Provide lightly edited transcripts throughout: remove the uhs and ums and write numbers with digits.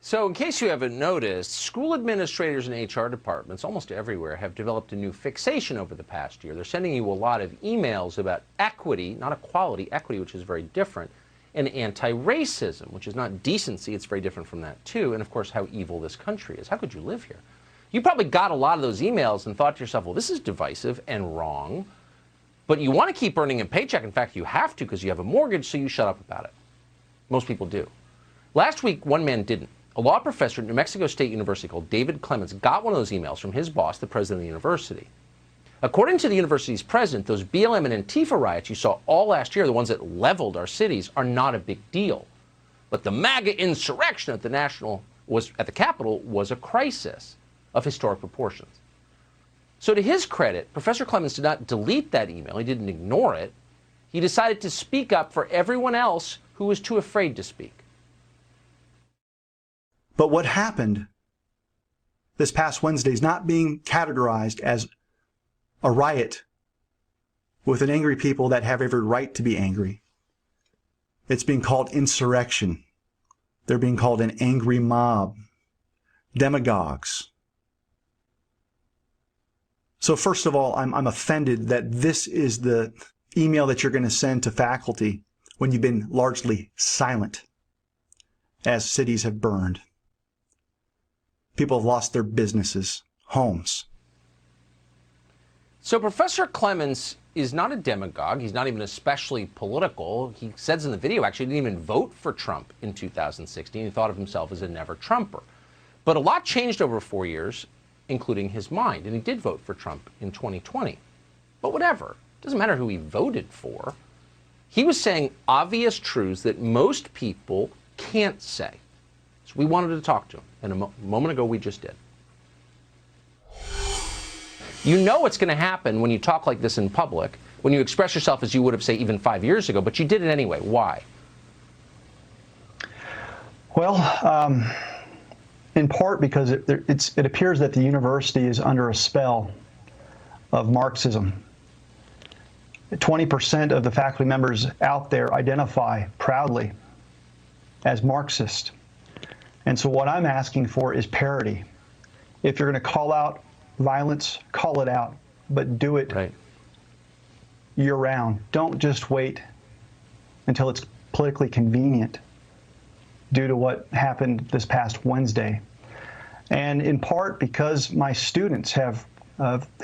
So in case you haven't noticed, school administrators and HR departments almost everywhere have developed a new fixation over the past year. They're sending you a lot of emails about equity, not equality, equity, which is very different, and anti-racism, which is not decency. It's very different from that, too. And, of course, how evil this country is. How could you live here? You probably got a lot of those emails and thought to yourself, well, this is divisive and wrong, but you want to keep earning a paycheck. In fact, you have to because you have a mortgage, so you shut up about it. Most people do. Last week, one man didn't. A law professor at New Mexico State University called David Clements got one of those emails from his boss, the president of the university. According to the university's president, those BLM and Antifa riots you saw all last year, the ones that leveled our cities, are not a big deal. But the MAGA insurrection at the Capitol was a crisis of historic proportions. So to his credit, Professor Clements did not delete that email. He didn't ignore it. He decided to speak up for everyone else who was too afraid to speak. But what happened this past Wednesday is not being categorized as a riot with an angry people that have every right to be angry. It's being called insurrection. They're being called an angry mob, demagogues. So first of all, I'm offended that this is the email that you're going to send to faculty when you've been largely silent as cities have burned. People have lost their businesses, homes. So Professor Clements is not a demagogue. He's not even especially political. He says in the video, actually, he didn't even vote for Trump in 2016. He thought of himself as a never-Trumper. But a lot changed over 4 years, including his mind, and he did vote for Trump in 2020. But whatever. It doesn't matter who he voted for. He was saying obvious truths that most people can't say. So we wanted to talk to him, and a moment ago we just did. You know what's going to happen when you talk like this in public, when you express yourself as you would have, say, even 5 years ago, but you did it anyway. Why? Well, in part because it appears that the university is under a spell of Marxism. 20% of the faculty members out there identify proudly as Marxist. And so what I'm asking for is parity. If you're going to call out violence, call it out, but do it year-round. Don't just wait until it's politically convenient due to what happened this past Wednesday. And in part because my students have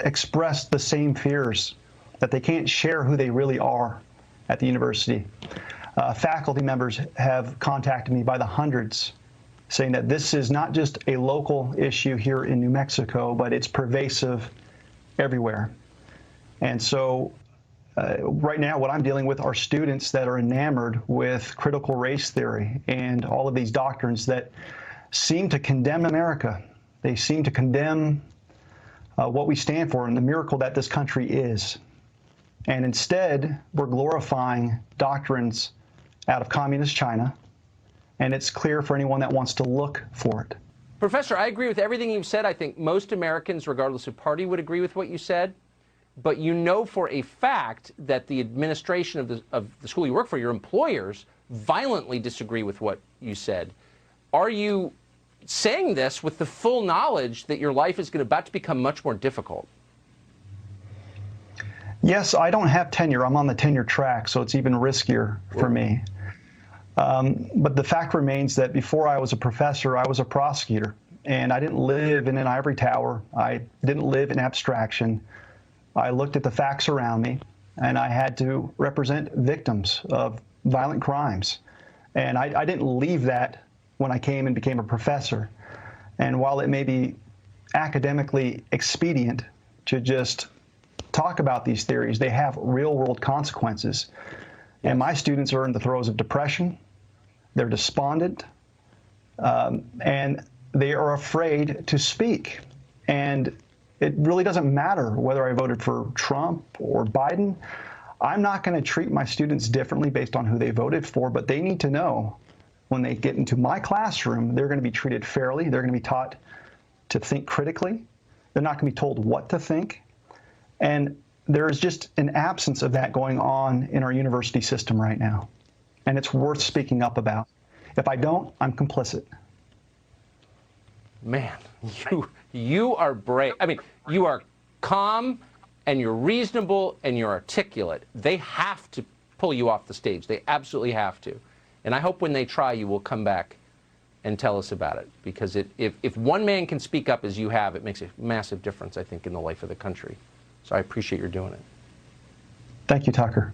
expressed the same fears that they can't share who they really are at the university. Faculty members have contacted me by the hundreds saying that this is not just a local issue here in New Mexico, but it's pervasive everywhere. And so right now what I'm dealing with are students that are enamored with critical race theory and all of these doctrines that seem to condemn America. They seem to condemn what we stand for and the miracle that this country is. And instead, we're glorifying doctrines out of communist China, and it's clear for anyone that wants to look for it. Professor, I agree with everything you've said. I think most Americans, regardless of party, would agree with what you said. But you know for a fact that the administration of the school you work for, your employers, violently disagree with what you said. Are you saying this with the full knowledge that your life is about to become much more difficult? Yes, I don't have tenure. I'm on the tenure track, so it's even riskier for me. But the fact remains that before I was a professor, I was a prosecutor, and I didn't live in an ivory tower. I didn't live in abstraction. I looked at the facts around me, and I had to represent victims of violent crimes. And I didn't leave that when I came and became a professor. And while it may be academically expedient to just talk about these theories, they have real-world consequences. And my students are in the throes of depression. They're despondent, and they are afraid to speak. And it really doesn't matter whether I voted for Trump or Biden. I'm not going to treat my students differently based on who they voted for, but they need to know when they get into my classroom, they're going to be treated fairly. They're going to be taught to think critically. They're not going to be told what to think. And there is just an absence of that going on in our university system right now. And it's worth speaking up about. If I don't, I'm complicit. Man, you are brave. I mean, you are calm, and you're reasonable, and you're articulate. They have to pull you off the stage. They absolutely have to. And I hope when they try, you will come back and tell us about it. Because if one man can speak up as you have, it makes a massive difference, I think, in the life of the country. So I appreciate your doing it. Thank you, Tucker.